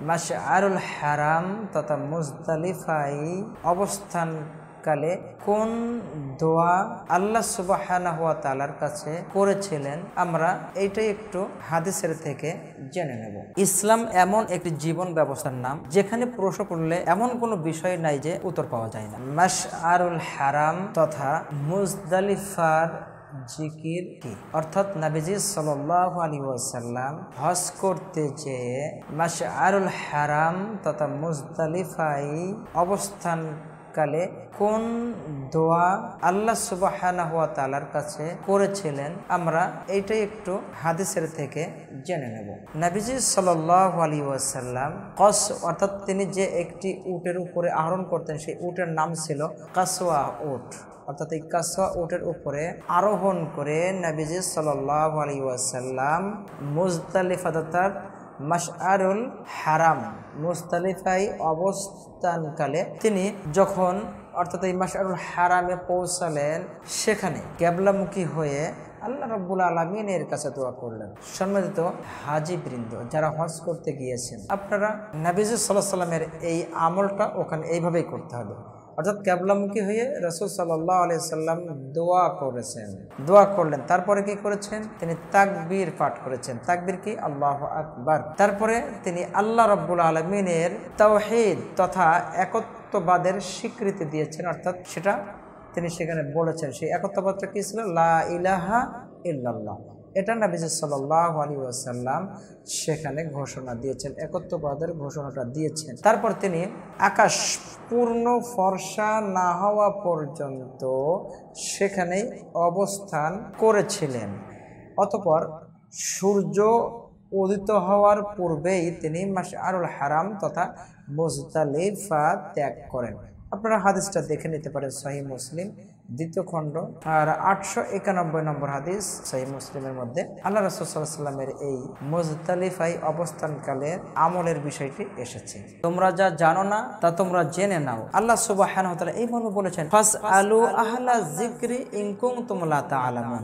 মাশআরুল হারাম তথা মুজদালিফায় অবস্থানকালে কোন দোয়া আল্লাহ সুবহানাহু ওয়া তাআলার কাছে করেছিলেন, আমরা এইটাই একটু হাদিসের থেকে জেনে নেব। ইসলাম এমন একটি জীবন ব্যবস্থার নাম যেখানে প্রশ্ন করলে এমন কোনো বিষয় নাই যে উত্তর পাওয়া যায় না। মাশআরুল হারাম তথা মুজদালিফার জিকির কি? অর্থাৎ নবীজি সাল্লাল্লাহু আলাইহি ওয়াসাল্লাম হজ করতে যেয়ে মাশআরুল হারাম তথা মুজদালিফায় অবস্থানকালে কোন দোয়া আল্লাহ সুবহানাহু ওয়া তাআলার কাছে করেছিলেন, আমরা এইটাই একটু হাদিসের থেকে জেনে নেব। নবীজি সাল্লাল্লাহু আলাইহি ওয়াসাল্লাম কস অর্থাৎ তিনি যে একটি উটের উপরে আরোহণ করতেন, সেই উটের নাম ছিল কাসওয়া উট। অর্থাৎ এই কাসওয়া উটের উপরে আরোহণ করে নবীজি সাল্লাল্লাহু আলাইহি ওয়াসাল্লাম মুজদালিফা তথা মাশআরুল হারাম মুজদালিফায় অবস্থানকালে তিনি যখন অর্থাৎ এই মাশআরুল হারামে পৌঁছালেন, সেখানে কিবলামুখী হয়ে আল্লাহ রাব্বুল আলামিনের কাছে দোয়া করলেন। সম্মানিত হাজীবৃন্দ, যারা হজ করতে গিয়েছেন, আপনারা নবীজি সাল্লাল্লাহু আলাইহি ওয়াসাল্লামের এই আমলটা ওখানে এইভাবেই করতে হবে। অর্থাৎ কিবলামুখী হয়ে রাসূল সাল্লাল্লাহু আলাইহি ওয়াসাল্লাম দোয়া করলেন। তারপরে কি করেছেন? তিনি তাকবীর পাঠ করেছেন। তাকবীর কি? আল্লাহু আকবার। তারপরে তিনি আল্লাহ রাব্বুল আলামিনের তাওহীদ তথা একত্ববাদের স্বীকৃতি দিয়েছেন। অর্থাৎ সেটা তিনি সেখানে বলেছেন। সেই একত্ববাদটা কি ছিল? লা ইলাহা ইল্লাল্লাহ। এটা নবীজি সাল্লাল্লাহু আলাইহি ওয়াসাল্লাম সেখানে ঘোষণা দিয়েছেন, একত্ববাদের ঘোষণাটা দিয়েছেন। তারপর তিনি আকাশ পূর্ণ ফর্সা না হওয়া পর্যন্ত সেখানেই অবস্থান করেছিলেন। অতঃপর সূর্য উদিত হওয়ার পূর্বেই তিনি মাশআরুল হারাম তথা মুজদালিফা ত্যাগ করেন। আপনারা হাদিসটা দেখে নিতে পারেন সহিহ মুসলিম 2য় খণ্ড আর 891 নম্বর হাদিস সহিহ মুসলিমের মধ্যে আল্লাহ রাসূল সাল্লাল্লাহু আলাইহি ওয়াসাল্লামের এই মুজদালিফায় অবস্থানকালে আমলের বিষয়টি এসেছে। তোমরা যা জানো না তা তোমরা জেনে নাও। আল্লাহ সুবহানাহু ওয়া তাআলা এইভাবে বলেছেন, ফাসআলু আহলা যিকরি ইন কুনতুম লা তা'লামুন।